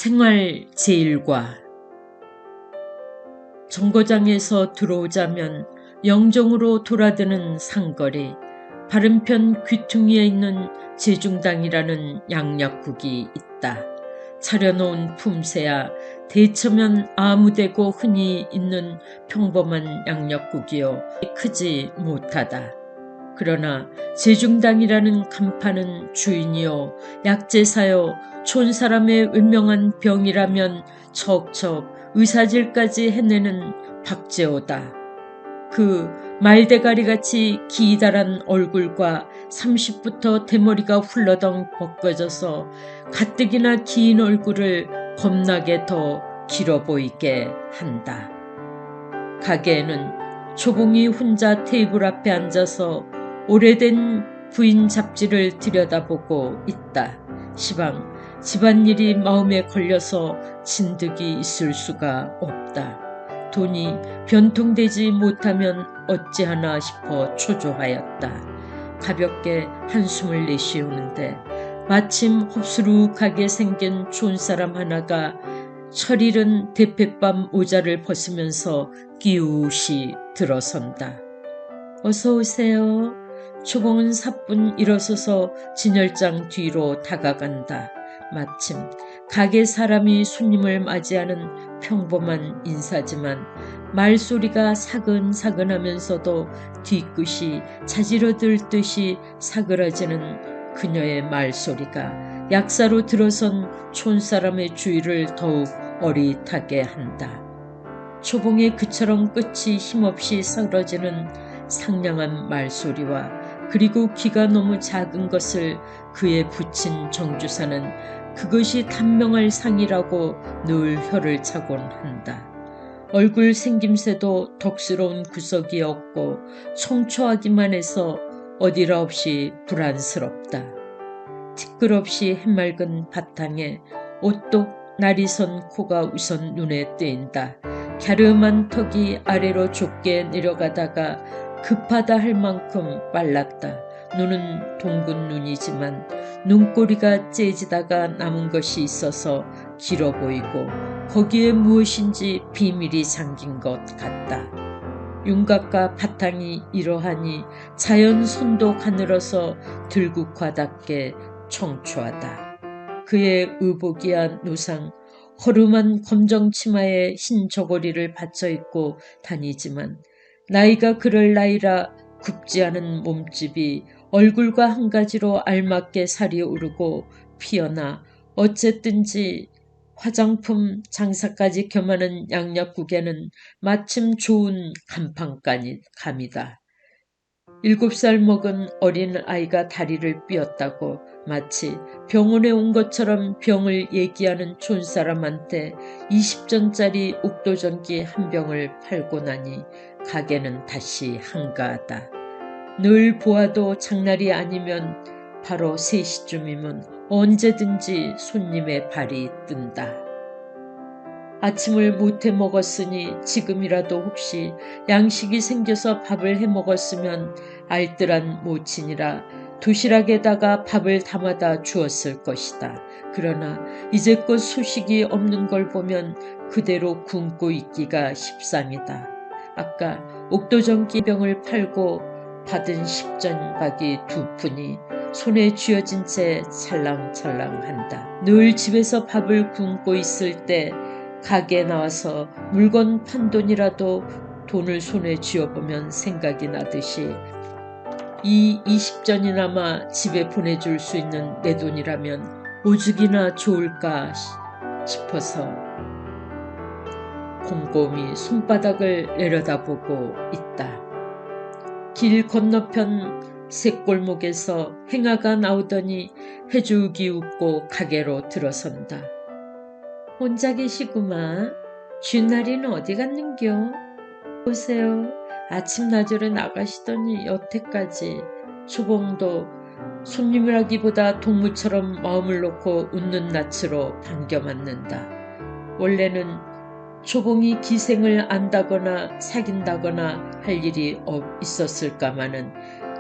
생활 제1과 정거장에서 들어오자면 영종으로 돌아드는 상거리, 바른편 귀퉁이에 있는 제중당이라는 양약국이 있다. 차려놓은 품새야 대처면 아무데고 흔히 있는 평범한 양약국이요 크지 못하다. 그러나 제중당이라는 간판은 주인이요 약재사요 촌사람의 wen명한 병이라면 척척 의사질까지 해내는 박재호다. 그 말대가리같이 기다란 얼굴과 30부터 대머리가 훌러덩 벗겨져서 가뜩이나 긴 얼굴을 겁나게 더 길어 보이게 한다. 가게에는 초봉이 혼자 테이블 앞에 앉아서 오래된 부인 잡지를 들여다보고 있다. 시방 집안일이 마음에 걸려서 진득이 있을 수가 없다. 돈이 변통되지 못하면 어찌하나 싶어 초조하였다. 가볍게 한숨을 내쉬우는데 마침 흡수룩하게 생긴 촌사람 하나가 철이른 대패밤 모자를 벗으면서 끼우시 들어선다. 어서 오세요. 초봉은 사뿐 일어서서 진열장 뒤로 다가간다. 마침 가게 사람이 손님을 맞이하는 평범한 인사지만 말소리가 사근사근하면서도 뒤끝이 자지러들 듯이 사그라지는 그녀의 말소리가 약사로 들어선 촌사람의 주의를 더욱 어릿하게 한다. 초봉의 그처럼 끝이 힘없이 사그러지는 상냥한 말소리와 그리고 귀가 너무 작은 것을 그에 붙인 정주사는 그것이 단명할 상이라고 늘 혀를 차곤 한다. 얼굴 생김새도 덕스러운 구석이 없고 청초하기만 해서 어디라 없이 불안스럽다. 티끌없이 해맑은 바탕에 오똑 날이 선 코가 우선 눈에 띄인다. 갸름한 턱이 아래로 좁게 내려가다가 급하다 할 만큼 빨랐다. 눈은 동근 눈이지만 눈꼬리가 째지다가 남은 것이 있어서 길어 보이고 거기에 무엇인지 비밀이 잠긴 것 같다. 윤곽과 바탕이 이러하니 자연 손도 가늘어서 들국화답게 청초하다. 그의 의복이한 누상 허름한 검정 치마에 흰 저고리를 받쳐 입고 다니지만 나이가 그럴 나이라 굽지 않은 몸집이 얼굴과 한 가지로 알맞게 살이 오르고 피어나 어쨌든지 화장품 장사까지 겸하는 양약국에는 마침 좋은 간판감이다. 7살 먹은 어린 아이가 다리를 삐었다고 마치 병원에 온 것처럼 병을 얘기하는 촌사람한테 20전짜리 옥도전기 한 병을 팔고 나니 가게는 다시 한가하다. 늘 보아도 장날이 아니면 바로 3시쯤이면 언제든지 손님의 발이 뜬다. 아침을 못해 먹었으니 지금이라도 혹시 양식이 생겨서 밥을 해 먹었으면 알뜰한 모친이라 도시락에다가 밥을 담아다 주었을 것이다. 그러나 이제껏 소식이 없는 걸 보면 그대로 굶고 있기가 십상이다. 아까 옥도전기 병을 팔고 받은 10전박이 2푼이 손에 쥐어진 채 찰랑찰랑한다. 늘 집에서 밥을 굶고 있을 때 가게에 나와서 물건 판 돈이라도 돈을 손에 쥐어보면 생각이 나듯이 이 20전이나마 집에 보내줄 수 있는 내 돈이라면 오죽이나 좋을까 싶어서 곰곰이 손바닥을 내려다보고 있다. 길 건너편 새골목에서 행아가 나오더니 해주기 웃고 가게로 들어선다. 혼자 계시구만. 쥐나리는 어디 갔는겨? 보세요. 아침나절에 나가시더니 여태까지. 초봉도 손님이라기보다 동무처럼 마음을 놓고 웃는 낯으로 반겨맞는다. 원래는 초봉이 기생을 안다거나 사귄다거나 할 일이 있었을까마는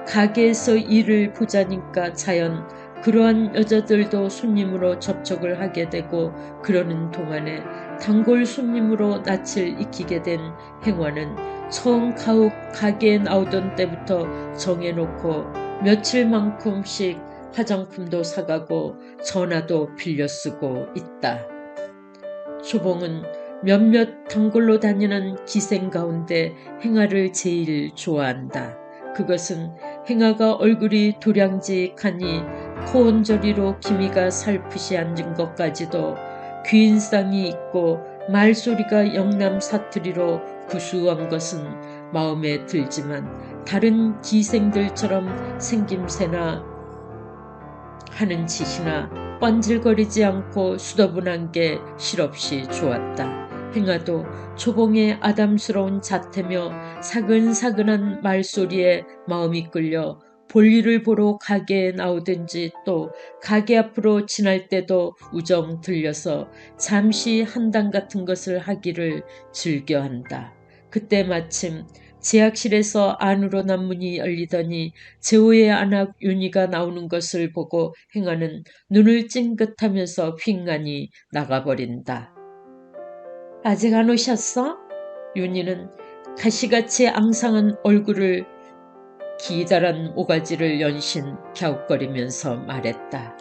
가게에서 일을 보자니까 자연 그러한 여자들도 손님으로 접촉을 하게 되고 그러는 동안에 단골 손님으로 낯을 익히게 된 행화는 처음 가게에 나오던 때부터 정해놓고 며칠만큼씩 화장품도 사가고 전화도 빌려 쓰고 있다. 초봉은 몇몇 단골로 다니는 기생 가운데 행화를 제일 좋아한다. 그것은 행화가 얼굴이 도량직하니 코온저리로 기미가 살풋이 앉은 것까지도 귀인상이 있고 말소리가 영남 사투리로 구수한 것은 마음에 들지만 다른 기생들처럼 생김새나 하는 짓이나 뻔질거리지 않고 수더분한 게 실없이 좋았다. 행아도 초봉의 아담스러운 자태며 사근사근한 말소리에 마음이 끌려 볼일을 보러 가게에 나오든지 또 가게 앞으로 지날 때도 우정 들려서 잠시 한당 같은 것을 하기를 즐겨한다. 그때 마침 제약실에서 안으로 난문이 열리더니 재호의 아낙 윤희가 나오는 것을 보고 행아는 눈을 찡긋하면서 휙간이 나가버린다. 아직 안 오셨어? 윤희는 가시같이 앙상한 얼굴을 기다란 모가지를 연신 갸웃거리면서 말했다.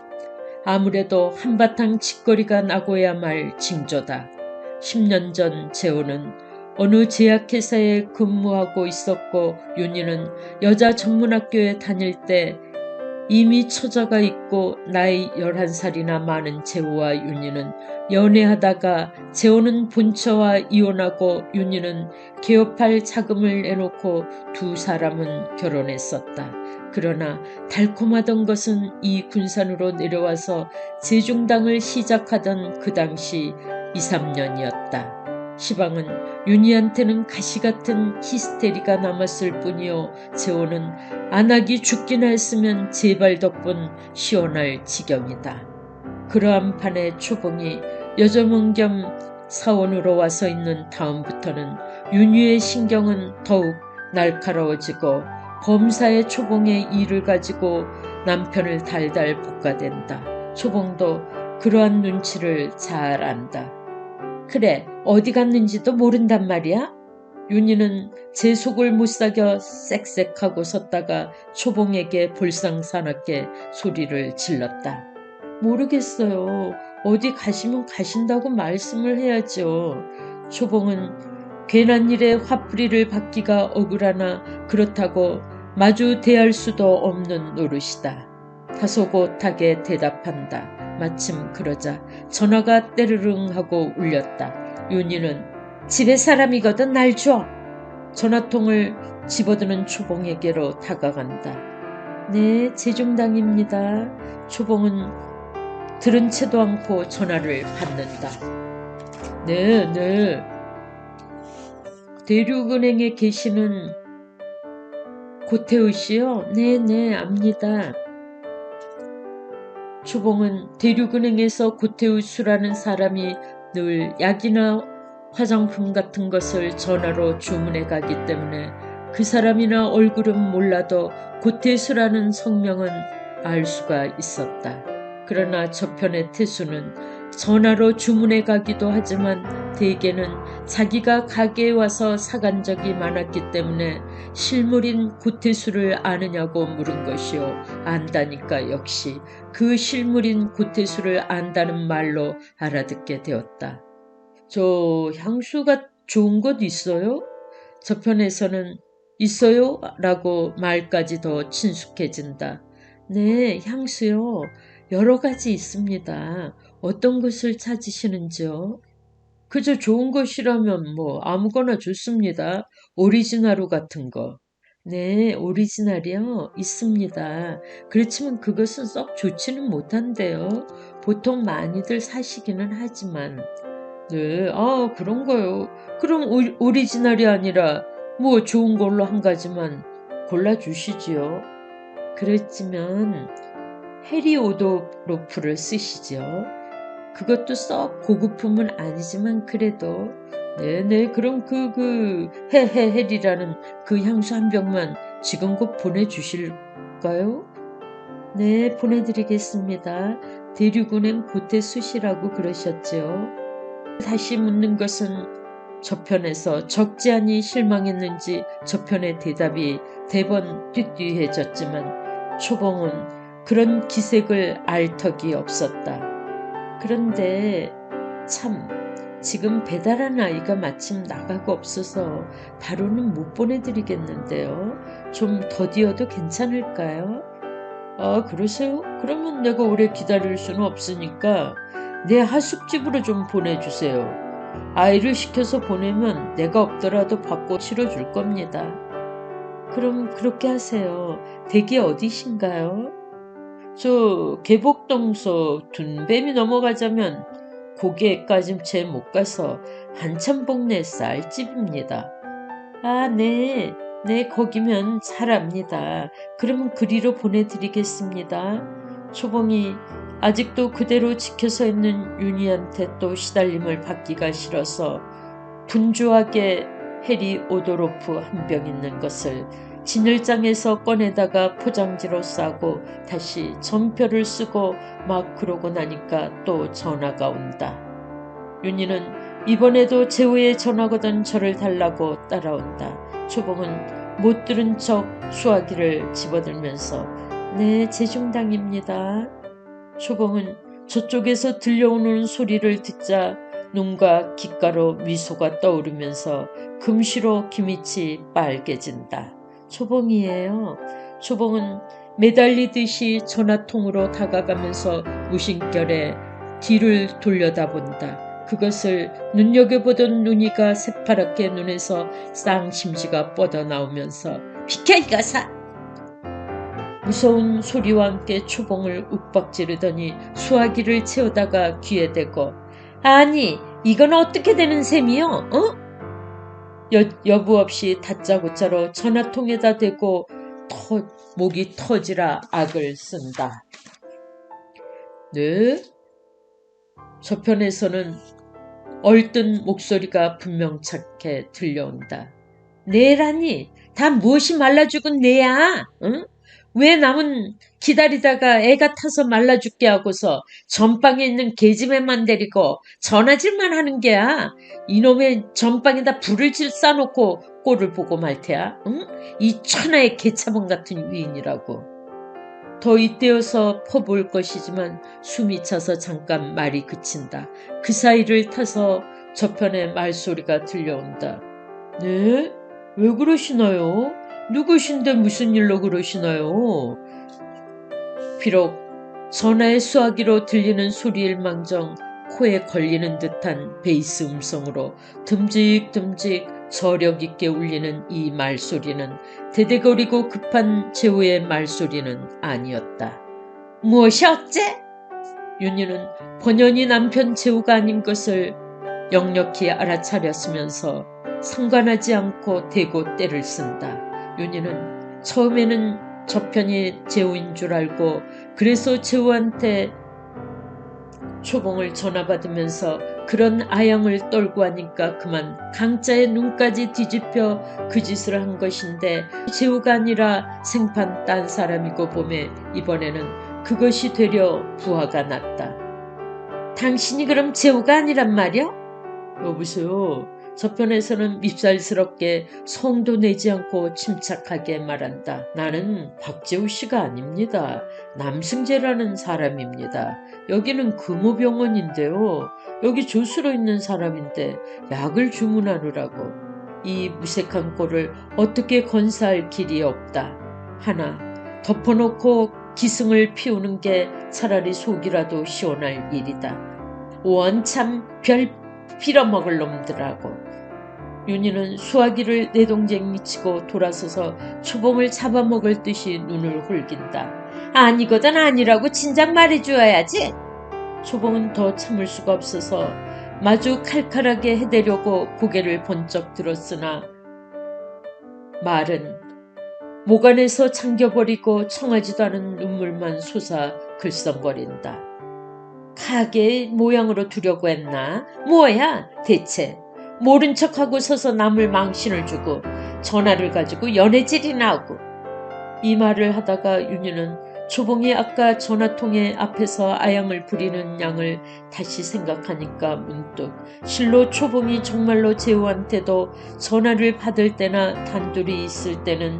아무래도 한바탕 짓거리가 나고야 말 징조다. 10년 전 재호는 어느 제약회사에 근무하고 있었고 윤희는 여자 전문학교에 다닐 때 이미 처자가 있고 나이 11살이나 많은 재호와 윤희는 연애하다가 재호는 본처와 이혼하고 윤희는 개업할 자금을 내놓고 두 사람은 결혼했었다. 그러나 달콤하던 것은 이 군산으로 내려와서 재중당을 시작하던 그 당시 2, 3년이었다. 시방은 윤희한테는 가시같은 히스테리가 남았을 뿐이요 재호는 안하기 죽기나 했으면 제발 덕분 시원할 지경이다. 그러한 판에 초봉이 여점원 겸 사원으로 와서 있는 다음부터는 윤희의 신경은 더욱 날카로워지고 범사의 초봉의 일을 가지고 남편을 달달 볶아댄다. 초봉도 그러한 눈치를 잘 안다. 그래, 어디 갔는지도 모른단 말이야? 윤희는 제 속을 못삭여 쌕쌕하고 섰다가 초봉에게 볼상사납게 소리를 질렀다. 모르겠어요. 어디 가시면 가신다고 말씀을 해야죠. 초봉은 괜한 일에 화풀이를 받기가 억울하나 그렇다고 마주 대할 수도 없는 노릇이다. 다소곳하게 대답한다. 마침 그러자 전화가 때르릉 하고 울렸다. 윤희는 집에 사람이거든 날 줘. 전화통을 집어드는 초봉에게로 다가간다. 네, 재중당입니다. 초봉은 들은 채도 않고 전화를 받는다. 네. 대륙은행에 계시는 고태우 씨요? 네, 압니다. 초봉은 대륙은행에서 고태우 수라는 사람이 늘 약이나 화장품 같은 것을 전화로 주문해 가기 때문에 그 사람이나 얼굴은 몰라도 고태수라는 성명은 알 수가 있었다. 그러나 저편의 태수는 전화로 주문해 가기도 하지만 대개는 자기가 가게에 와서 사간 적이 많았기 때문에 실물인 고태수를 아느냐고 물은 것이요. 안다니까 역시 그 실물인 고태수를 안다는 말로 알아듣게 되었다. 저 향수가 좋은 것 있어요? 저편에서는 있어요? 라고 말까지 더 친숙해진다. 네, 향수요. 여러 가지 있습니다. 어떤 것을 찾으시는지요? 그저 좋은 것이라면 뭐 아무거나 좋습니다. 오리지나루 같은 거. 네, 오리지널이요? 있습니다. 그렇지만 그것은 썩 좋지는 못한데요. 보통 많이들 사시기는 하지만. 네, 그런가요? 그럼 오리지널이 아니라 뭐 좋은 걸로 한 가지만 골라주시지요. 그렇지만 해리오도로프를 쓰시죠. 그것도 썩 고급품은 아니지만 그래도 네네 그럼 해리라는 그 향수 한 병만 지금 곧 보내주실까요? 네, 보내드리겠습니다. 대륙은행 고태수시라고 그러셨죠. 다시 묻는 것은 저편에서 적지 않이 실망했는지 저편의 대답이 대번 띠띠해졌지만 초봉은 그런 기색을 알 턱이 없었다. 그런데 참 지금 배달한 아이가 마침 나가고 없어서 바로는 못 보내드리겠는데요. 좀 더디어도 괜찮을까요? 아, 그러세요? 그러면 내가 오래 기다릴 수는 없으니까 내 하숙집으로 좀 보내주세요. 아이를 시켜서 보내면 내가 없더라도 받고 치러줄 겁니다. 그럼 그렇게 하세요. 댁이 어디신가요? 저 계복동서 둔뱀이 넘어가자면 고개까진 채 못 가서 한참봉내 쌀집입니다. 아, 네. 네, 거기면 잘 압니다. 그러면 그리로 보내드리겠습니다. 초봉이 아직도 그대로 지켜서 있는 윤희한테 또 시달림을 받기가 싫어서 분주하게 해리 오도로프 한 병 있는 것을 진열장에서 꺼내다가 포장지로 싸고 다시 전표를 쓰고 막 그러고 나니까 또 전화가 온다. 윤희는 이번에도 재우의 전화거든 저를 달라고 따라온다. 초봉은 못 들은 척 수화기를 집어들면서 네, 재중당입니다. 초봉은 저쪽에서 들려오는 소리를 듣자 눈과 귓가로 미소가 떠오르면서 금시로 기미치 빨개진다. 초봉이에요. 초봉은 매달리듯이 전화통으로 다가가면서 무심결에 뒤를 돌려다본다. 그것을 눈여겨보던 눈이가 새파랗게 눈에서 쌍심지가 뻗어나오면서 비켜 이가사! 무서운 소리와 함께 초봉을 욱박지르더니 수화기를 채우다가 귀에 대고 아니 이건 어떻게 되는 셈이요? 어? 여부 없이 다짜고짜로 전화통에다 대고 목이 터지라 악을 쓴다. 네? 저편에서는 얼뜬 목소리가 분명찮게 들려온다. 네라니 다 무엇이 말라 죽은 네야? 응? 왜 남은 기다리다가 애가 타서 말라 죽게 하고서 전방에 있는 계집애만 데리고 전화질만 하는 게야? 이놈의 전방에다 불을 싸놓고 꼴을 보고 말 테야? 응? 이 천하의 개차범 같은 위인이라고. 더 이때여서 퍼볼 것이지만 숨이 차서 잠깐 말이 그친다. 그 사이를 타서 저편의 말소리가 들려온다. 네? 왜 그러시나요? 누구신데 무슨 일로 그러시나요? 비록 전화의 수화기로 들리는 소리일망정 코에 걸리는 듯한 베이스 음성으로 듬직듬직 저력 있게 울리는 이 말소리는 대대거리고 급한 재우의 말소리는 아니었다. 무엇이 어째? 윤희는 번연히 남편 재우가 아닌 것을 역력히 알아차렸으면서 상관하지 않고 대고 때를 쓴다. 윤희는 처음에는 저편이 재우인 줄 알고 그래서 재우한테 초봉을 전화받으면서 그런 아양을 떨고 하니까 그만 강자의 눈까지 뒤집혀 그 짓을 한 것인데 재우가 아니라 생판 딴 사람이고 보매 이번에는 그것이 되려 부하가 났다. 당신이 그럼 재우가 아니란 말이야? 여보세요. 저편에서는 밉살스럽게 성도 내지 않고 침착하게 말한다. 나는 박재우 씨가 아닙니다. 남승재라는 사람입니다. 여기는 금호병원인데요. 여기 조수로 있는 사람인데 약을 주문하느라고. 이 무색한 꼴을 어떻게 건사할 길이 없다. 하나 덮어놓고 기승을 피우는 게 차라리 속이라도 시원할 일이다. 원참 별 빌어먹을 놈들하고. 윤희는 수화기를 내동쟁이치고 돌아서서 초봉을 잡아먹을 듯이 눈을 홀긴다. 아니거든 아니라고 진작 말해주어야지. 초봉은 더 참을 수가 없어서 마주 칼칼하게 해대려고 고개를 번쩍 들었으나 말은 목 안에서 잠겨버리고 청하지도 않은 눈물만 솟아 글썽거린다. 가게 모양으로 두려고 했나? 뭐야 대체? 모른 척하고 서서 남을 망신을 주고 전화를 가지고 연애질이나 하고. 이 말을 하다가 윤희는 초봉이 아까 전화통에 앞에서 아양을 부리는 양을 다시 생각하니까 문득 실로 초봉이 정말로 재호한테도 전화를 받을 때나 단둘이 있을 때는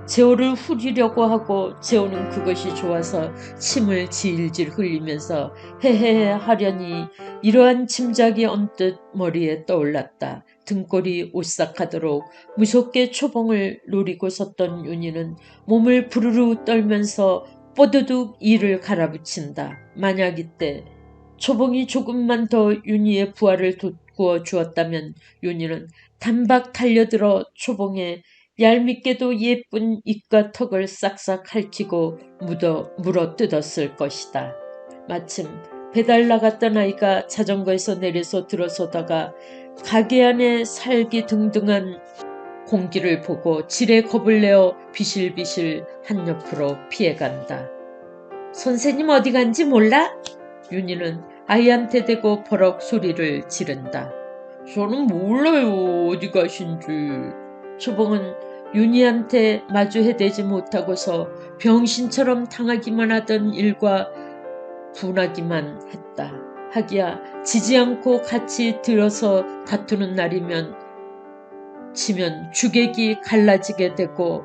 재호를 후리려고 하고 재호는 그것이 좋아서 침을 질질 흘리면서 헤헤헤 하려니 이러한 짐작이 언뜻 머리에 떠올랐다. 등골이 오싹하도록 무섭게 초봉을 노리고 섰던 윤희는 몸을 부르르 떨면서 뽀드득 이를 갈아붙인다. 만약 이때 초봉이 조금만 더 윤희의 부하를 돋구어 주었다면 윤희는 단박 달려들어 초봉의 얄밉게도 예쁜 입과 턱을 싹싹 핥히고 물어 뜯었을 것이다. 마침 배달 나갔던 아이가 자전거에서 내려서 들어서다가 가게 안에 살기 등등한 공기를 보고 지레 겁을 내어 비실비실 한옆으로 피해간다. 선생님 어디 간지 몰라? 윤희는 아이한테 대고 버럭 소리를 지른다. 저는 몰라요 어디 가신지. 초봉은 윤희한테 마주 해대지 못하고서 병신처럼 당하기만 하던 일과 분하기만 했다. 하기야 지지 않고 같이 들어서 다투는 날이면 치면 주객이 갈라지게 되고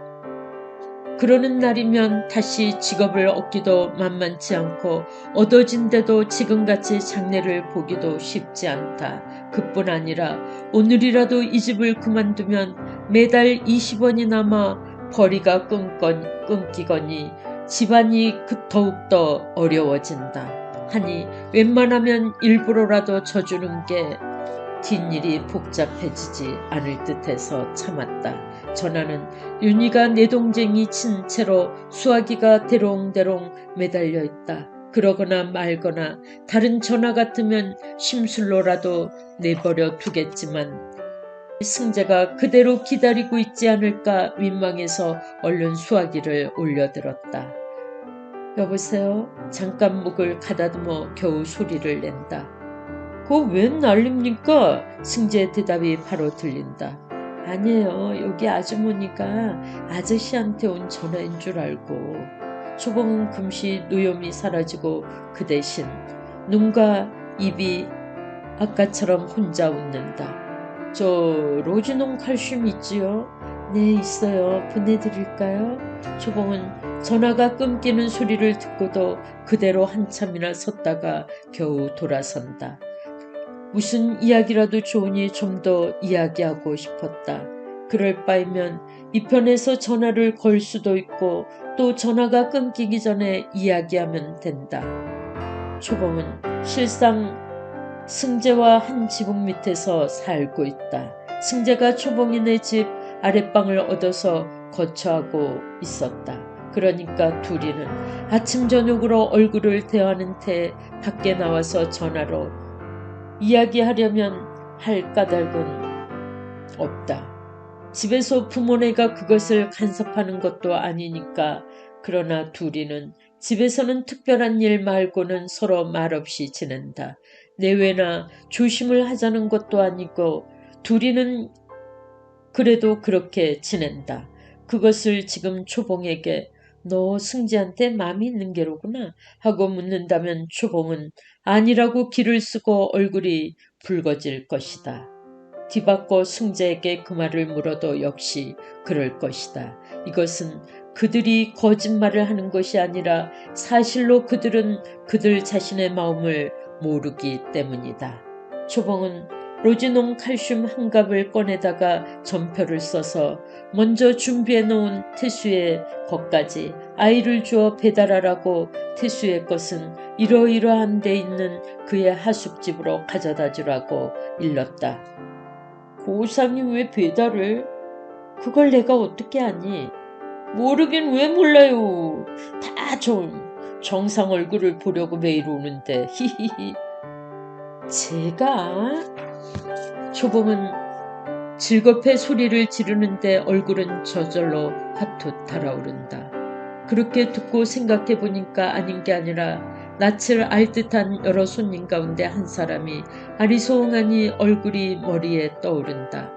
그러는 날이면 다시 직업을 얻기도 만만치 않고 얻어진데도 지금같이 장래를 보기도 쉽지 않다. 그뿐 아니라 오늘이라도 이 집을 그만두면 매달 20원이 남아 벌이가 끊기거니 집안이 더욱더 어려워진다. 하니 웬만하면 일부러라도 져주는 게 뒷일이 복잡해지지 않을 듯해서 참았다. 전화는 윤희가 내 동생이 친 채로 수화기가 대롱대롱 매달려 있다. 그러거나 말거나 다른 전화 같으면 심술로라도 내버려 두겠지만 승재가 그대로 기다리고 있지 않을까 민망해서 얼른 수화기를 올려들었다. 여보세요? 잠깐 목을 가다듬어 겨우 소리를 낸다. 그거 웬 난립니까? 승재의 대답이 바로 들린다. 아니에요. 여기 아주머니가 아저씨한테 온 전화인 줄 알고. 초봉은 금시 노염이 사라지고 그 대신 눈과 입이 아까처럼 혼자 웃는다. 저 로지농 칼슘 있지요? 네 있어요. 보내드릴까요? 초봉은 전화가 끊기는 소리를 듣고도 그대로 한참이나 섰다가 겨우 돌아선다. 무슨 이야기라도 좋으니 좀 더 이야기하고 싶었다. 그럴 바이면 이편에서 전화를 걸 수도 있고 또 전화가 끊기기 전에 이야기하면 된다. 초봉은 실상 승재와 한 지붕 밑에서 살고 있다. 승재가 초봉이네 집 아랫방을 얻어서 거처하고 있었다. 그러니까 둘이는 아침 저녁으로 얼굴을 대하는 테 밖에 나와서 전화로 이야기하려면 할 까닭은 없다. 집에서 부모네가 그것을 간섭하는 것도 아니니까. 그러나 둘이는 집에서는 특별한 일 말고는 서로 말없이 지낸다. 내외나 조심을 하자는 것도 아니고 둘이는 그래도 그렇게 지낸다. 그것을 지금 초봉에게 너 승재한테 마음이 있는 게로구나 하고 묻는다면 초봉은 아니라고 기를 쓰고 얼굴이 붉어질 것이다. 뒤바꿔 승재에게 그 말을 물어도 역시 그럴 것이다. 이것은 그들이 거짓말을 하는 것이 아니라 사실로 그들은 그들 자신의 마음을 모르기 때문이다. 초봉은 로지농 칼슘 한 갑을 꺼내다가 전표를 써서 먼저 준비해 놓은 태수의 것까지 아이를 주어 배달하라고 태수의 것은 이러이러한 데 있는 그의 하숙집으로 가져다 주라고 일렀다. 고상이 왜 배달을? 그걸 내가 어떻게 아니? 모르긴 왜 몰라요. 다 정상 얼굴을 보려고 매일 오는데 히히히. 제가? 초봉은 즐겁게 소리를 지르는데 얼굴은 저절로 화투 달아오른다. 그렇게 듣고 생각해보니까 아닌 게 아니라 낯을 알 듯한 여러 손님 가운데 한 사람이 아리송하니 얼굴이 머리에 떠오른다.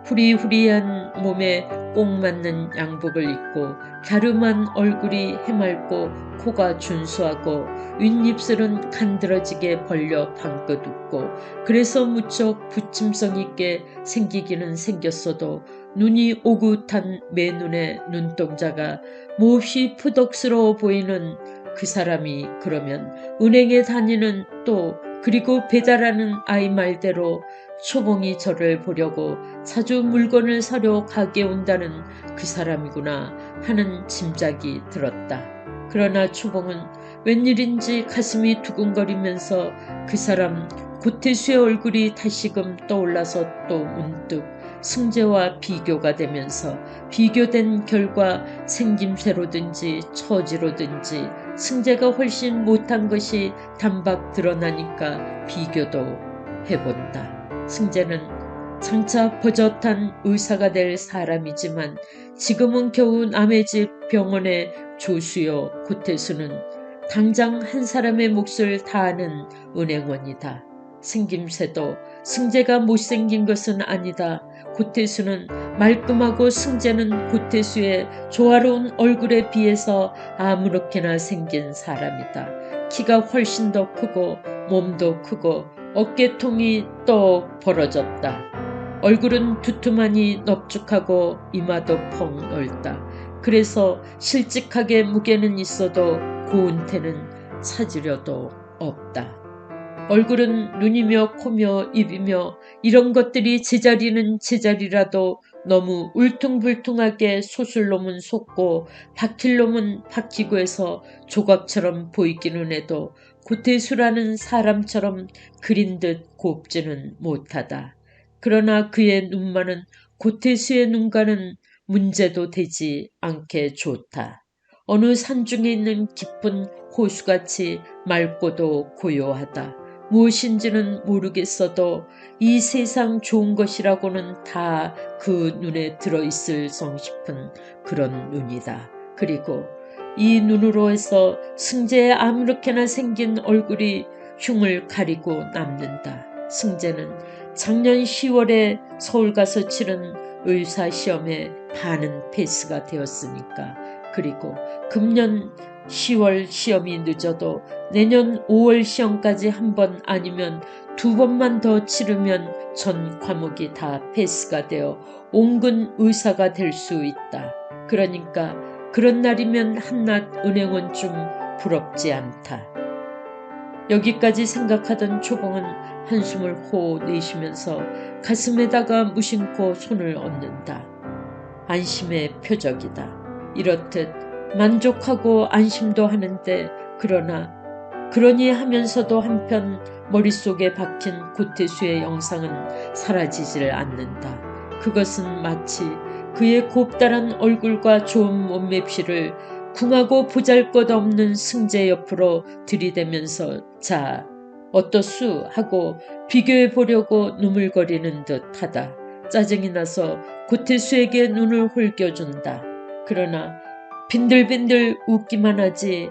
후리후리한 몸에 꼭 맞는 양복을 입고 갸름한 얼굴이 해맑고 코가 준수하고 윗입술은 간드러지게 벌려 방긋 웃고 그래서 무척 부침성 있게 생기기는 생겼어도 눈이 오긋한 맨눈의 눈동자가 몹시 푸덕스러워 보이는 그 사람이 그러면 은행에 다니는 또 그리고 배달하는 아이 말대로 초봉이 저를 보려고 자주 물건을 사려 가게 온다는 그 사람이구나 하는 짐작이 들었다. 그러나 초봉은 웬일인지 가슴이 두근거리면서 그 사람 고태수의 얼굴이 다시금 떠올라서 또 문득 승재와 비교가 되면서 비교된 결과 생김새로든지 처지로든지 승재가 훨씬 못한 것이 단박 드러나니까 비교도 해본다. 승재는 장차 버젓한 의사가 될 사람이지만 지금은 겨우 남의 집 병원의 조수요 고태수는 당장 한 사람의 몫을 다하는 은행원이다. 생김새도 승재가 못생긴 것은 아니다. 고태수는 말끔하고 승재는 고태수의 조화로운 얼굴에 비해서 아무렇게나 생긴 사람이다. 키가 훨씬 더 크고 몸도 크고 어깨통이 떡 벌어졌다. 얼굴은 두툼하니 넙죽하고 이마도 펑 넓다. 그래서 실직하게 무게는 있어도 고운 태는 찾으려도 없다. 얼굴은 눈이며 코며 입이며 이런 것들이 제자리는 제자리라도 너무 울퉁불퉁하게 솟을 놈은 솟고 박힐 놈은 박히고 해서 조각처럼 보이기는 해도 고태수라는 사람처럼 그린 듯 곱지는 못하다. 그러나 그의 눈만은 고태수의 눈과는 문제도 되지 않게 좋다. 어느 산중에 있는 깊은 호수같이 맑고도 고요하다. 무엇인지는 모르겠어도 이 세상 좋은 것이라고는 다 그 눈에 들어있을 성 싶은 그런 눈이다. 그리고 이 눈으로 해서 승재의 아무렇게나 생긴 얼굴이 흉을 가리고 남는다. 승재는 작년 10월에 서울 가서 치른 의사시험에 반은 패스가 되었으니까 그리고 금년 10월 시험이 늦어도 내년 5월 시험까지 한 번 아니면 2번만 더 치르면 전 과목이 다 패스가 되어 온근 의사가 될 수 있다. 그러니까 그런 날이면 한낱 은행원 좀 부럽지 않다. 여기까지 생각하던 초봉은 한숨을 호 내쉬면서 가슴에다가 무심코 손을 얹는다. 안심의 표적이다. 이렇듯 만족하고 안심도 하는데 그러니 하면서도 한편 머릿속에 박힌 고태수의 영상은 사라지질 않는다. 그것은 마치 그의 곱다란 얼굴과 좋은 몸맵시를 궁하고 보잘것없는 승재 옆으로 들이대면서 자, 어떻수? 하고 비교해 보려고 누물거리는 듯하다. 짜증이 나서 고태수에게 눈을 홀겨준다. 그러나 빈들빈들 웃기만 하지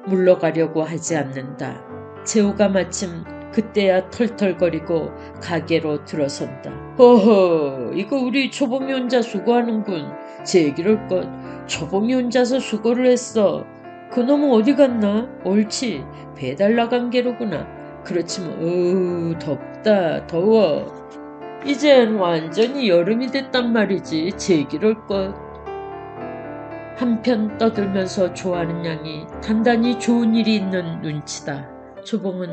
물러가려고 하지 않는다. 재호가 마침 그때야 털털거리고 가게로 들어선다. 허허, 이거 우리 초봉이 혼자 수고하는군. 제 얘기를 것. 초봉이 혼자서 수고를 했어. 그놈은 어디 갔나? 옳지, 배달 나간 게로구나. 그렇지만 덥다, 더워. 이젠 완전히 여름이 됐단 말이지. 제 얘기를 것. 한편 떠들면서 좋아하는 양이 단단히 좋은 일이 있는 눈치다. 초봉은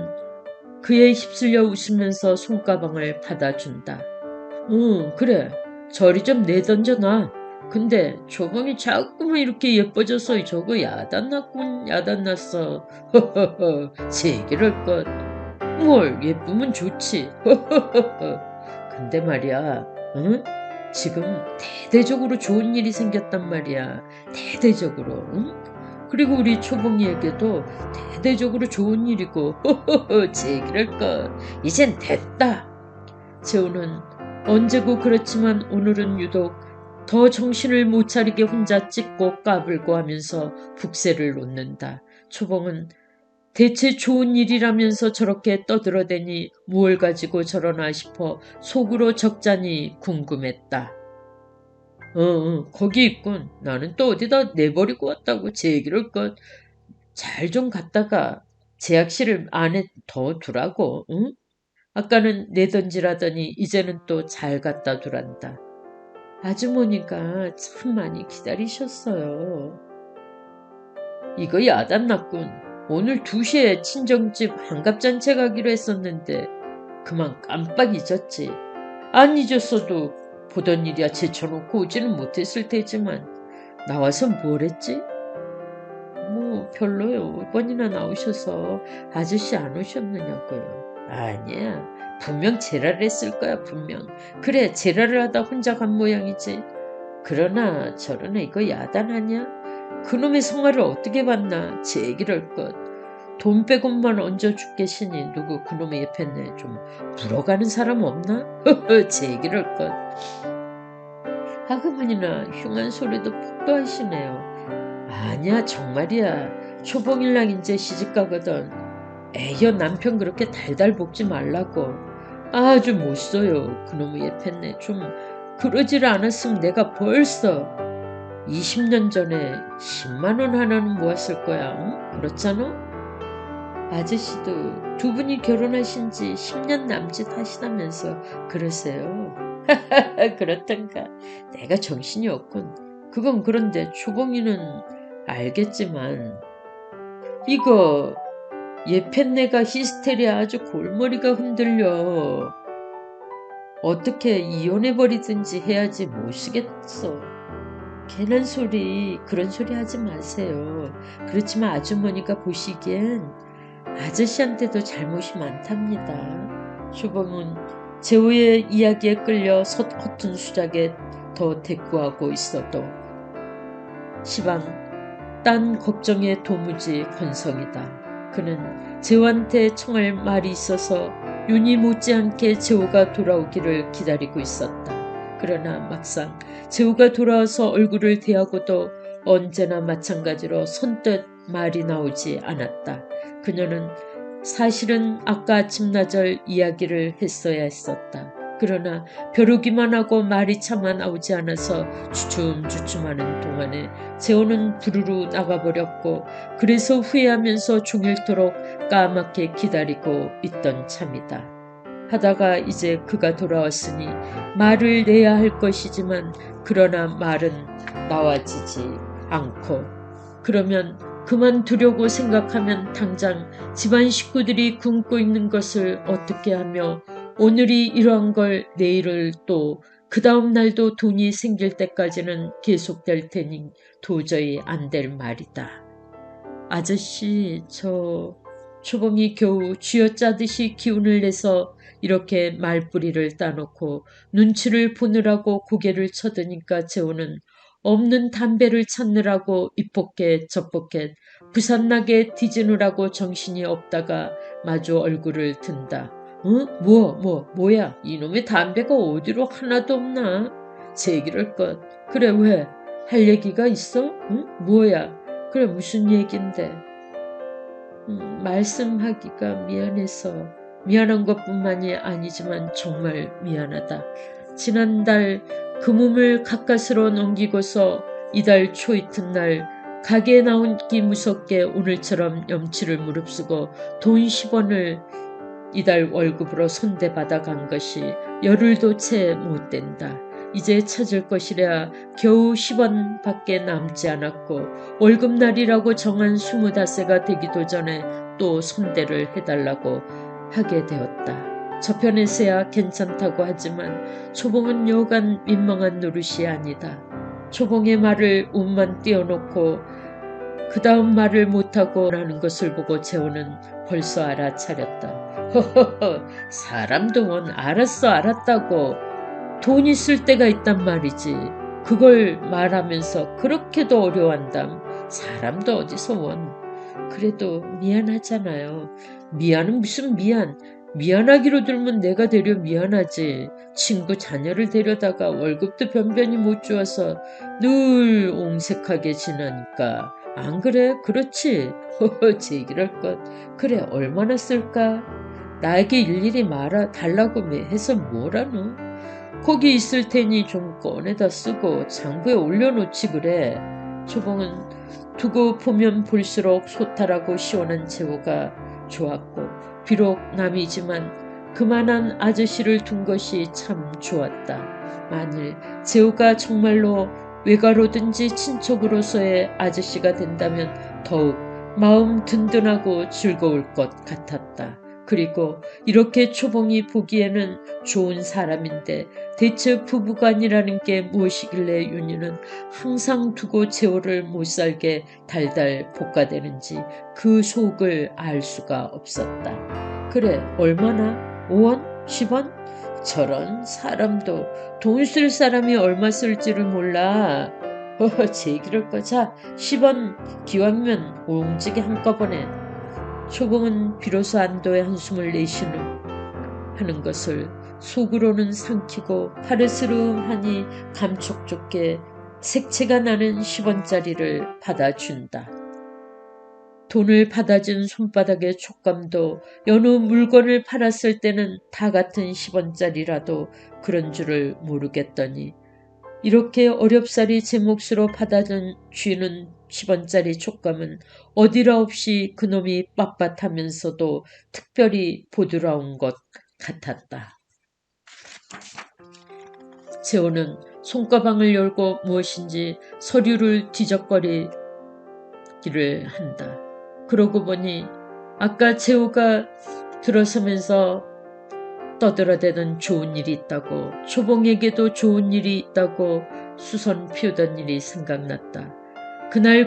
그에 휩쓸려 웃으면서 손가방을 받아준다. 그래. 저리 좀 내던져놔. 근데 초봉이 자꾸만 이렇게 예뻐져서 저거 야단났군. 야단났어. 허허허. 제 얘기를 할 것. 뭘 예쁘면 좋지. 허허허허. 근데 말이야. 응? 지금 대대적으로 좋은 일이 생겼단 말이야. 대대적으로. 응? 그리고 우리 초봉이에게도 대대적으로 좋은 일이고 허허허. 제 얘기를 할 것. 이젠 됐다. 재호는 언제고 그렇지만 오늘은 유독 더 정신을 못 차리게 혼자 찢고 까불고 하면서 북새를 놓는다. 초봉은 대체 좋은 일이라면서 저렇게 떠들어대니 무얼 가지고 저러나 싶어 속으로 적잖이 궁금했다. 거기 있군. 나는 또 어디다 내버리고 왔다고 제 얘기를 잘 좀 갖다가 제약실 안에 더 두라고, 응? 아까는 내던지라더니 이제는 또 잘 갖다 두란다. 아주머니가 참 많이 기다리셨어요. 이거 야단났군. 오늘 2시에 친정집 환갑잔치 가기로 했었는데 그만 깜빡 잊었지. 안 잊었어도 보던 일이야 제쳐놓고 오지는 못했을 테지만 나와서 뭘 했지? 뭐 별로요. 5번이나 나오셔서 아저씨 안 오셨느냐고요. 아니야. 분명 제라를 했을 거야 분명. 그래 제라를 하다 혼자 간 모양이지. 그러나 저러나 이거 야단 아니야? 그놈의 성화를 어떻게 봤나 제 얘기를 할 것. 돈 빼곤만 얹어줄 계시니 누구 그놈의 예편네 좀 물어가는 사람 없나? 제 얘기를 할 것. 하그만이나 흉한 소리도 폭도하시네요. 아니야 정말이야. 초봉일랑 이제 시집가거든. 에여 남편 그렇게 달달 볶지 말라고. 아주 못 써요. 그놈의 예편네 좀 그러지를 않았으면 내가 벌써 20년 전에 10만원 하나는 모았을 거야. 응? 그렇잖아? 아저씨도 2분이 결혼하신 지 10년 남짓 하시다면서 그러세요. 그렇던가. 내가 정신이 없군. 그건 그런데 초봉이는 알겠지만 이거 예편네가 히스테리아 아주 골머리가 흔들려. 어떻게 이혼해버리든지 해야지 모시겠어. 괜한 소리 그런 소리 하지 마세요. 그렇지만 아주머니가 보시기엔 아저씨한테도 잘못이 많답니다. 초봉은 재호의 이야기에 끌려 헛헛은 수작에 더 대꾸하고 있어도 시방 딴 걱정에 도무지 건성이다. 그는 재호한테 청할 말이 있어서 윤희 못지않게 재호가 돌아오기를 기다리고 있었다. 그러나 막상 재호가 돌아와서 얼굴을 대하고도 언제나 마찬가지로 선뜻 말이 나오지 않았다. 그녀는 사실은 아까 아침나절 이야기를 했어야 했었다. 그러나 벼르기만 하고 말이 차마 나오지 않아서 주춤주춤하는 동안에 재호는 부르르 나가버렸고 그래서 후회하면서 종일토록 까맣게 기다리고 있던 참이다. 하다가 이제 그가 돌아왔으니 말을 내야 할 것이지만 그러나 말은 나와지지 않고 그러면 그만두려고 생각하면 당장 집안 식구들이 굶고 있는 것을 어떻게 하며 오늘이 이러한 걸 내일을 또 그 다음 날도 돈이 생길 때까지는 계속될 테니 도저히 안 될 말이다. 아저씨 초봉이 겨우 쥐어짜듯이 기운을 내서 이렇게 말뿌리를 따놓고 눈치를 보느라고 고개를 쳐드니까 재호는 없는 담배를 찾느라고 이포켓 저포켓 부산나게 뒤지느라고 정신이 없다가 마주 얼굴을 든다. 응? 뭐야? 이놈의 담배가 어디로 하나도 없나? 제 얘기를 할 것. 그래 왜? 할 얘기가 있어? 응? 뭐야? 그래 무슨 얘긴데? 말씀하기가 미안해서 미안한 것뿐만이 아니지만 정말 미안하다. 지난달 그 몸을 가까스로 넘기고서 이달 초 이튿날 가게에 나오기 무섭게 오늘처럼 염치를 무릅쓰고 돈 10원을 이달 월급으로 손대받아 간 것이 열흘도 채 못 된다. 이제 찾을 것이랴 겨우 10원밖에 남지 않았고 월급날이라고 정한 25세가 되기도 전에 또 손대를 해달라고 하게 되었다. 저편에서야 괜찮다고 하지만 초봉은 여간 민망한 노릇이 아니다. 초봉의 말을 운만 띄워놓고 그 다음 말을 못하고 라는 것을 보고 재호는 벌써 알아차렸다. 허허허 사람도 뭔 알았다고 돈 있을 때가 있단 말이지. 그걸 말하면서 그렇게도 어려워한담. 사람도 어디서 원. 그래도 미안하잖아요. 미안은 무슨 미안. 미안하기로 들면 내가 되려 미안하지. 친구 자녀를 데려다가 월급도 변변히 못 주어서 늘 옹색하게 지내니까. 안 그래? 그렇지. 허허 제 얘기를 할 것. 그래 얼마나 쓸까? 나에게 일일이 말아 달라고 해서 뭐라노? 거기 있을 테니 좀 꺼내다 쓰고 장부에 올려놓지 그래. 초봉은 두고 보면 볼수록 소탈하고 시원한 재호가 좋았고 비록 남이지만 그만한 아저씨를 둔 것이 참 좋았다. 만일 재호가 정말로 외가로든지 친척으로서의 아저씨가 된다면 더욱 마음 든든하고 즐거울 것 같았다. 그리고 이렇게 초봉이 보기에는 좋은 사람인데 대체 부부간이라는 게 무엇이길래 윤희는 항상 두고 재호를 못살게 달달 볶아대는지 그 속을 알 수가 없었다. 그래, 얼마나? 5원? 10원? 저런 사람도 돈 쓸 사람이 얼마 쓸지를 몰라. 제 얘기를 꺼자. 10원 기왕이면 옹지게 한꺼번에. 초봉은 비로소 안도의 한숨을 내쉬는 하는 것을 속으로는 삼키고 파르스름하니 감촉좋게 색채가 나는 10원짜리를 받아준다. 돈을 받아준 손바닥의 촉감도 여느 물건을 팔았을 때는 다 같은 10원짜리라도 그런 줄을 모르겠더니 이렇게 어렵사리 제 몫으로 받아준 쥐는 10원짜리 촉감은 어디라 없이 그놈이 빳빳하면서도 특별히 부드러운 것 같았다. 재호는 손가방을 열고 무엇인지 서류를 뒤적거리기를 한다. 그러고 보니 아까 재호가 들어서면서 떠들어대던 좋은 일이 있다고 초봉에게도 좋은 일이 있다고 수선 피우던 일이 생각났다.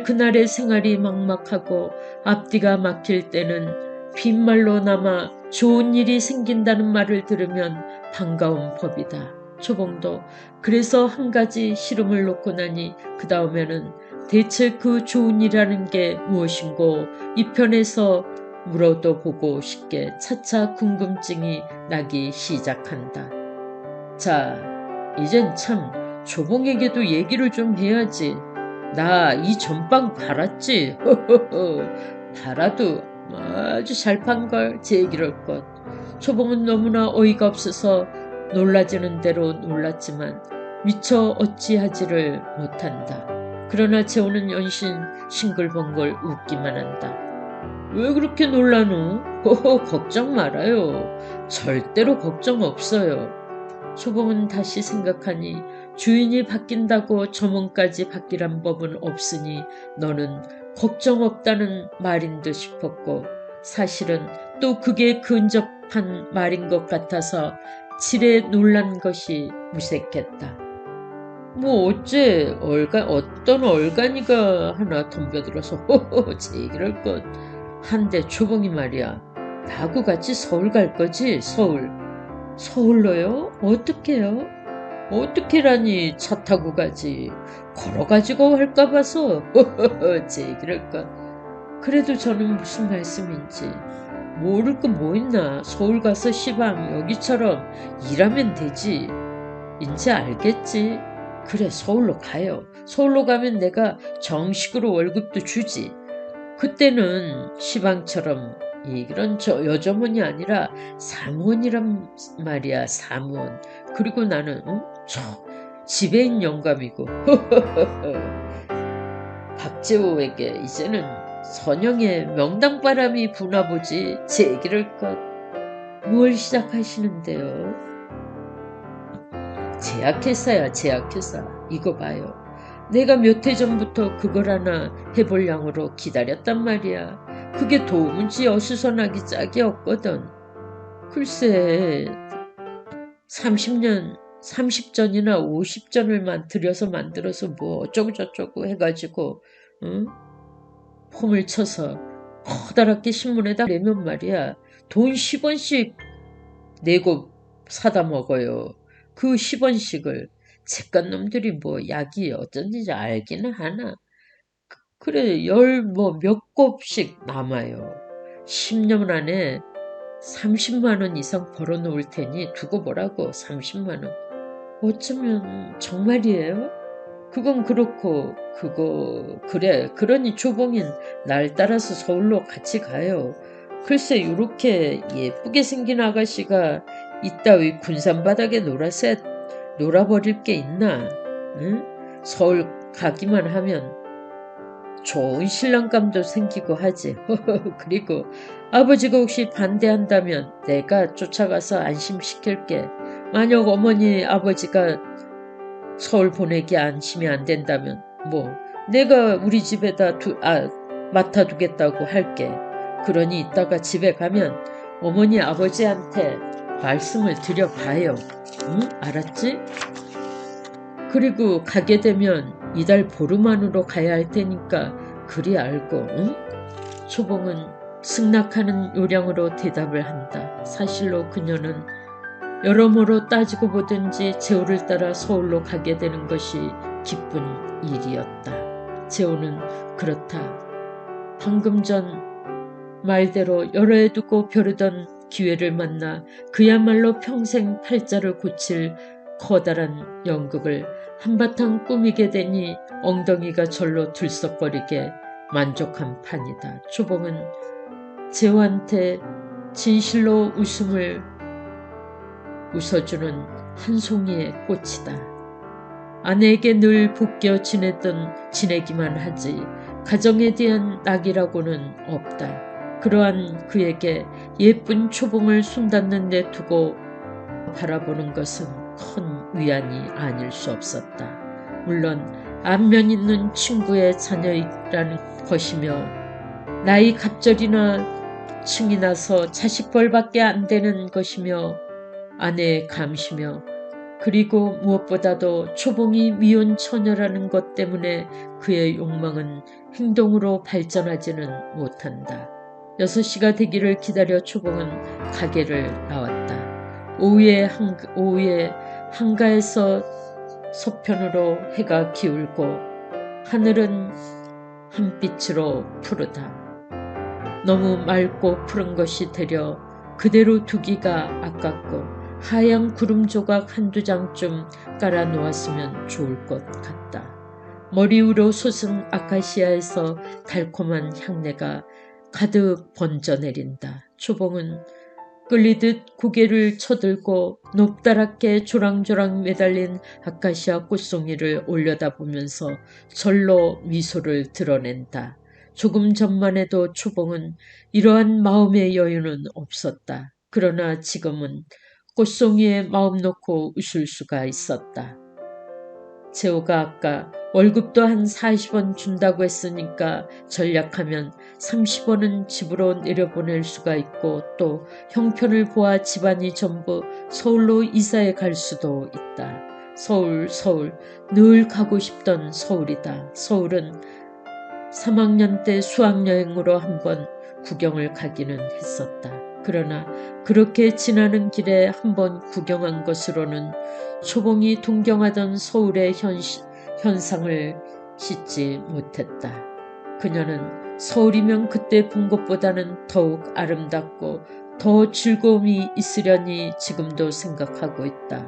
그날의 생활이 막막하고 앞뒤가 막힐 때는 빈말로 남아 좋은 일이 생긴다는 말을 들으면 반가운 법이다. 초봉도 그래서 한 가지 시름을 놓고 나니 그 다음에는 대체 그 좋은 일이라는 게 무엇인고 이 편에서 물어도 보고 싶게 차차 궁금증이 나기 시작한다. 자, 이젠 참 조봉에게도 얘기를 좀 해야지. 나 이 전빵 팔았지. 팔아도 아주 잘 판걸. 제 얘기를 할 것. 초봉은 너무나 어이가 없어서 놀라지는 대로 놀랐지만 미처 어찌하지를 못한다. 그러나 재호는 연신 싱글벙글 웃기만 한다. 왜 그렇게 놀라노? 걱정 말아요. 절대로 걱정 없어요. 초봉은 다시 생각하니 주인이 바뀐다고 저문까지 바뀌란 법은 없으니 너는 걱정 없다는 말인 듯 싶었고 사실은 또 그게 근접한 말인 것 같아서 지레 놀란 것이 무색했다. 뭐 어째 어떤 얼간이가 하나 덤벼들어서 제 얘기를 할 것. 한데 초봉이 말이야. 나하고 같이 서울 갈 거지? 서울로요? 어떻게요? 어떻게라니 차 타고 가지. 걸어가지고 할까 봐서 제 얘기를 할 것. 그래도 저는 무슨 말씀인지 모를 거 뭐 있나. 서울 가서 시방 여기처럼 일하면 되지. 이제 알겠지. 그래 서울로 가요. 서울로 가면 내가 정식으로 월급도 주지. 그때는 시방처럼 이런 저 여점원이 아니라 사무원이란 말이야. 사무원. 그리고 나는 저 지배인 영감이고 박재호에게 이제는 선영의 명당바람이 부나보지. 제 얘기를 것. 뭘 시작하시는데요? 제약회사야 제약회사. 이거 봐요. 내가 몇 해 전부터 그걸 하나 해볼 양으로 기다렸단 말이야. 그게 도무지 어수선하기 짝이 없거든. 글쎄 30전이나 50전을 들여서 만들어서 뭐 어쩌고 저쩌고 해가지고 응? 폼을 쳐서 커다랗게 신문에다 내면 말이야. 돈 10원씩 내고 사다 먹어요. 그 10원씩을 제깟 놈들이 뭐 약이 어쩐지 알기는 하나. 그래 몇 곱씩 남아요. 10년 안에 30만 원 이상 벌어놓을 테니 두고 보라고. 30만 원. 어쩌면 정말이에요? 그건 그렇고 그래 그러니 초봉인 날 따라서 서울로 같이 가요. 글쎄 요렇게 예쁘게 생긴 아가씨가 이따위 군산바닥에 놀아서 놀아버릴 게 있나? 응? 서울 가기만 하면 좋은 신랑감도 생기고 하지. 그리고 아버지가 혹시 반대한다면 내가 쫓아가서 안심시킬게. 만약 어머니 아버지가 서울 보내기 안심이 안 된다면 뭐 내가 우리 집에다 맡아두겠다고 할게. 그러니 이따가 집에 가면 어머니 아버지한테 말씀을 드려봐요. 응? 알았지? 그리고 가게 되면 이달 보름 안으로 가야 할 테니까 그리 알고, 응? 초봉은 승낙하는 요량으로 대답을 한다. 사실로 그녀는 여러모로 따지고 보든지 재호를 따라 서울로 가게 되는 것이 기쁜 일이었다. 재호는 그렇다. 방금 전 말대로 여러 해 두고 벼르던 기회를 만나 그야말로 평생 팔자를 고칠 커다란 연극을 한바탕 꾸미게 되니 엉덩이가 절로 들썩거리게 만족한 판이다. 초봉은 재호한테 진실로 웃음을 웃어주는 한 송이의 꽃이다. 아내에게 늘 복겨 지내기만 하지 가정에 대한 낙이라고는 없다. 그러한 그에게 예쁜 초봉을 손닿는 데 두고 바라보는 것은 큰 위안이 아닐 수 없었다. 물론 안면 있는 친구의 자녀이라는 것이며 나이 갑절이나 층이 나서 자식 벌밖에 안 되는 것이며 아내의 감시며 그리고 무엇보다도 초봉이 미혼 처녀라는 것 때문에 그의 욕망은 행동으로 발전하지는 못한다. 6시가 되기를 기다려 초봉은 가게를 나왔다. 오후에 한가에서 서편으로 해가 기울고 하늘은 한빛으로 푸르다. 너무 맑고 푸른 것이 되려 그대로 두기가 아깝고 하얀 구름 조각 한두 장쯤 깔아 놓았으면 좋을 것 같다. 머리 위로 솟은 아카시아에서 달콤한 향내가 가득 번져내린다. 초봉은 끌리듯 고개를 쳐들고 높다랗게 조랑조랑 매달린 아카시아 꽃송이를 올려다보면서 절로 미소를 드러낸다. 조금 전만 해도 초봉은 이러한 마음의 여유는 없었다. 그러나 지금은 꽃송이에 마음 놓고 웃을 수가 있었다. 재호가 아까 월급도 한 40원 준다고 했으니까 전략하면 30원은 집으로 내려보낼 수가 있고 또 형편을 보아 집안이 전부 서울로 이사해 갈 수도 있다. 서울, 늘 가고 싶던 서울이다. 서울은 3학년 때 수학여행으로 한번 구경을 가기는 했었다. 그러나 그렇게 지나는 길에 한번 구경한 것으로는 초봉이 동경하던 서울의 현상을 씻지 못했다. 그녀는 서울이면 그때 본 것보다는 더욱 아름답고 더 즐거움이 있으려니 지금도 생각하고 있다.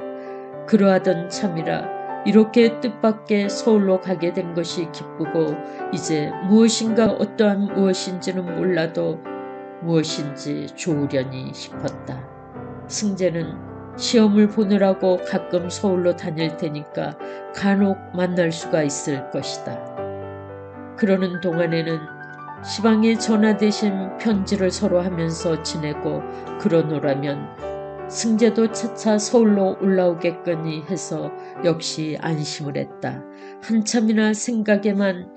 그러하던 참이라 이렇게 뜻밖의 서울로 가게 된 것이 기쁘고 이제 무엇인가 어떠한 무엇인지는 몰라도 무엇인지 좋으려니 싶었다. 승재는 시험을 보느라고 가끔 서울로 다닐 테니까 간혹 만날 수가 있을 것이다. 그러는 동안에는 시방에 전화 대신 편지를 서로 하면서 지내고 그러노라면 승재도 차차 서울로 올라오겠거니 해서 역시 안심을 했다. 한참이나 생각에만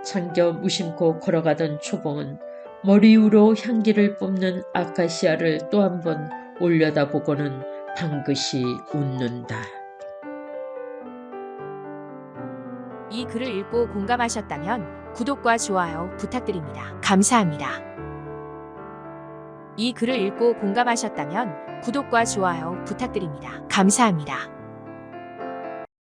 잠겨 무심코 걸어가던 초봉은 머리 위로 향기를 뿜는 아카시아를 또 한 번 올려다보고는 방긋이 웃는다. 이 글을 읽고 공감하셨다면 구독과 좋아요 부탁드립니다. 감사합니다. 이 글을 읽고 공감하셨다면 구독과 좋아요 부탁드립니다. 감사합니다.